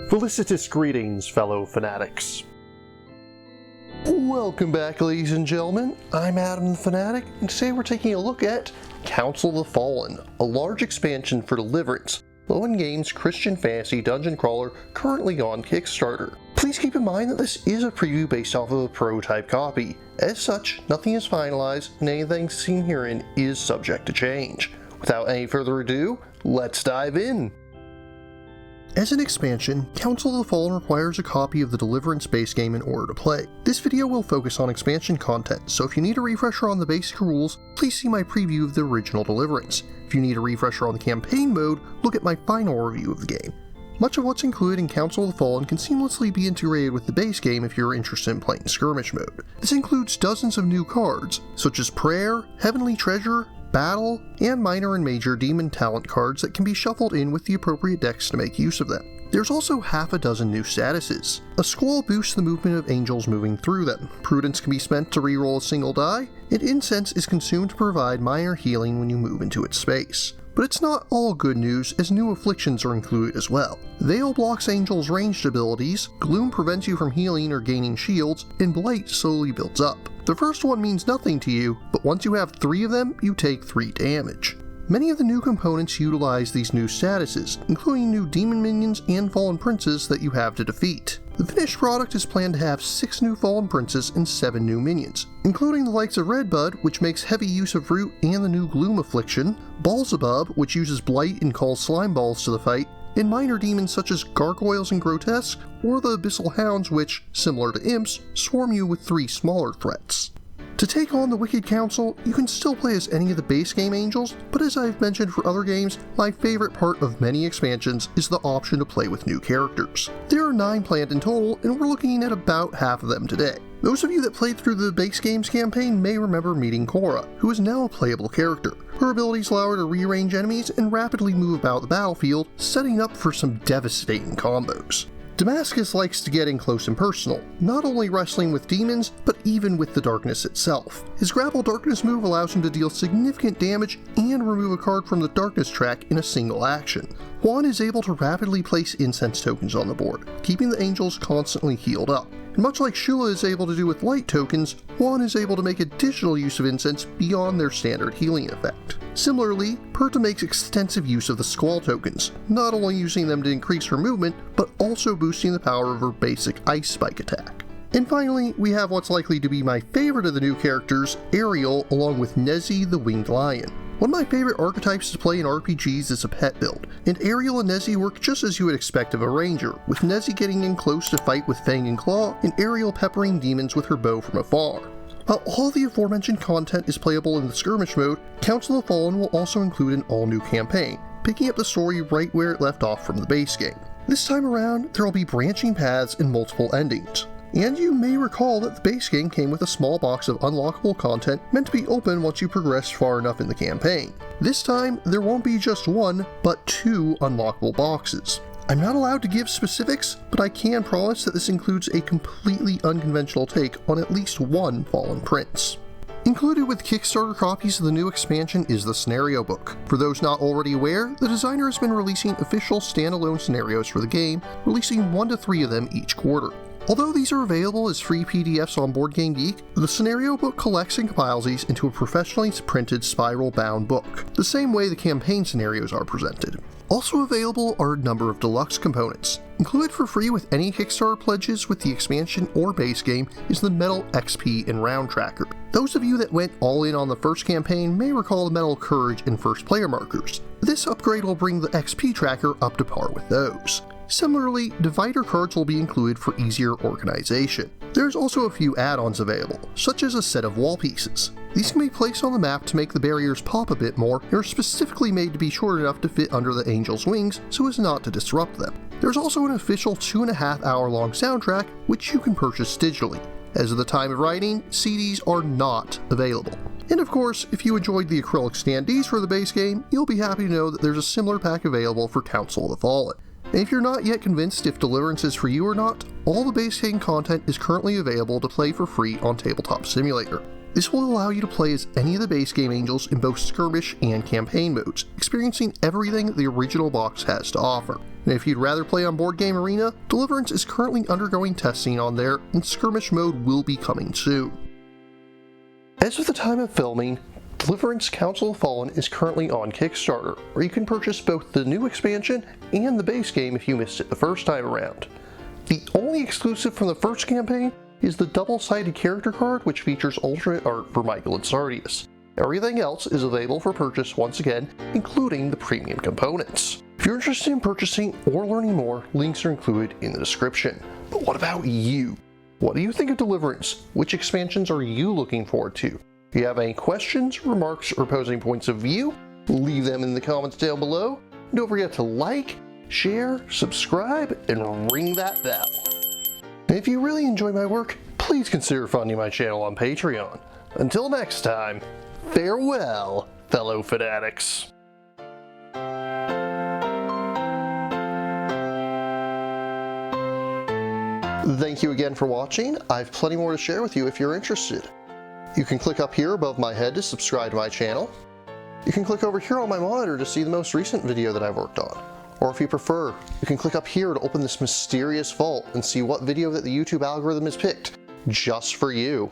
Felicitous greetings, fellow fanatics. Welcome back, ladies and gentlemen. I'm Adam the Fanatic, and today we're taking a look at Council of the Fallen, a large expansion for Deliverance, Lowen Games' Christian fantasy dungeon crawler currently on Kickstarter. Please keep in mind that this is a preview based off of a prototype copy. As such, nothing is finalized, and anything seen herein is subject to change. Without any further ado, let's dive in! As an expansion, Council of the Fallen requires a copy of the Deliveriance base game in order to play. This video will focus on expansion content, so if you need a refresher on the basic rules, please see my preview of the original Deliveriance. If you need a refresher on the campaign mode, look at my final review of the game. Much of what's included in Council of the Fallen can seamlessly be integrated with the base game if you're interested in playing skirmish mode. This includes dozens of new cards, such as Prayer, Heavenly Treasure, Battle, and minor and major demon talent cards that can be shuffled in with the appropriate decks to make use of them. There's also half a dozen new statuses. A Squall boosts the movement of angels moving through them, Prudence can be spent to reroll a single die, and Incense is consumed to provide minor healing when you move into its space. But it's not all good news, as new afflictions are included as well. Veil blocks angels' ranged abilities, Gloom prevents you from healing or gaining shields, and Blight slowly builds up. The first one means nothing to you, but once you have 3 of them, you take 3 damage. Many of the new components utilize these new statuses, including new demon minions and fallen princes that you have to defeat. The finished product is planned to have 6 new fallen princes and 7 new minions, including the likes of Redbud, which makes heavy use of Root and the new Gloom affliction, Balzabub, which uses Blight and calls slime balls to the fight, and minor demons such as Gargoyles and Grotesque, or the Abyssal Hounds which, similar to Imps, swarm you with 3 smaller threats. To take on the Wicked Council, you can still play as any of the base game angels, but as I've mentioned for other games, my favorite part of many expansions is the option to play with new characters. There are 9 planned in total, and we're looking at about half of them today. Those of you that played through the base game's campaign may remember meeting Cora, who is now a playable character. Her abilities allow her to rearrange enemies and rapidly move about the battlefield, setting up for some devastating combos. Damascus likes to get in close and personal, not only wrestling with demons, but even with the darkness itself. His Grapple Darkness move allows him to deal significant damage and remove a card from the darkness track in a single action. Juan is able to rapidly place incense tokens on the board, keeping the angels constantly healed up. And much like Shula is able to do with light tokens, Juan is able to make additional use of incense beyond their standard healing effect. Similarly, Perta makes extensive use of the Squall tokens, not only using them to increase her movement, but also boosting the power of her basic Ice Spike attack. And finally, we have what's likely to be my favorite of the new characters, Ariel, along with Nezzy the Winged Lion. One of my favorite archetypes to play in RPGs is a pet build, and Ariel and Nezzy work just as you would expect of a ranger, with Nezzy getting in close to fight with Fang and Claw, and Ariel peppering demons with her bow from afar. While all the aforementioned content is playable in the skirmish mode, Council of the Fallen will also include an all-new campaign, picking up the story right where it left off from the base game. This time around, there will be branching paths and multiple endings. And you may recall that the base game came with a small box of unlockable content meant to be open once you progress far enough in the campaign. This time, there won't be just 1, but 2 unlockable boxes. I'm not allowed to give specifics, but I can promise that this includes a completely unconventional take on at least 1 Fallen Prince. Included with Kickstarter copies of the new expansion is the scenario book. For those not already aware, the designer has been releasing official standalone scenarios for the game, releasing 1 to 3 of them each quarter. Although these are available as free PDFs on BoardGameGeek, the scenario book collects and compiles these into a professionally printed spiral-bound book, the same way the campaign scenarios are presented. Also available are a number of deluxe components. Included for free with any Kickstarter pledges with the expansion or base game is the Metal XP and Round Tracker. Those of you that went all in on the first campaign may recall the Metal Courage and First Player markers. This upgrade will bring the XP tracker up to par with those. Similarly, divider cards will be included for easier organization. There's also a few add-ons available, such as a set of wall pieces. These can be placed on the map to make the barriers pop a bit more and are specifically made to be short enough to fit under the angels' wings so as not to disrupt them. There's also an official 2.5 hour long soundtrack which you can purchase digitally. As of the time of writing, CDs are not available. And of course, if you enjoyed the acrylic standees for the base game, you'll be happy to know that there's a similar pack available for Council of the Fallen. And if you're not yet convinced if Deliverance is for you or not, all the base game content is currently available to play for free on Tabletop Simulator. This will allow you to play as any of the base game angels in both skirmish and campaign modes, experiencing everything the original box has to offer. And if you'd rather play on Board Game Arena, Deliverance is currently undergoing testing on there, and skirmish mode will be coming soon. As of the time of filming, Deliverance Council of the Fallen is currently on Kickstarter, where you can purchase both the new expansion and the base game if you missed it the first time around. The only exclusive from the first campaign is the double-sided character card, which features alternate art for Michael and Sardius. Everything else is available for purchase once again, including the premium components. If you're interested in purchasing or learning more, links are included in the description. But what about you? What do you think of Deliverance? Which expansions are you looking forward to? If you have any questions, remarks, or opposing points of view, leave them in the comments down below. Don't forget to like, share, subscribe, and ring that bell. And if you really enjoy my work, please consider funding my channel on Patreon. Until next time, farewell, fellow fanatics. Thank you again for watching. I have plenty more to share with you if you're interested. You can click up here above my head to subscribe to my channel. You can click over here on my monitor to see the most recent video that I've worked on. Or if you prefer, you can click up here to open this mysterious vault and see what video that the YouTube algorithm has picked just for you.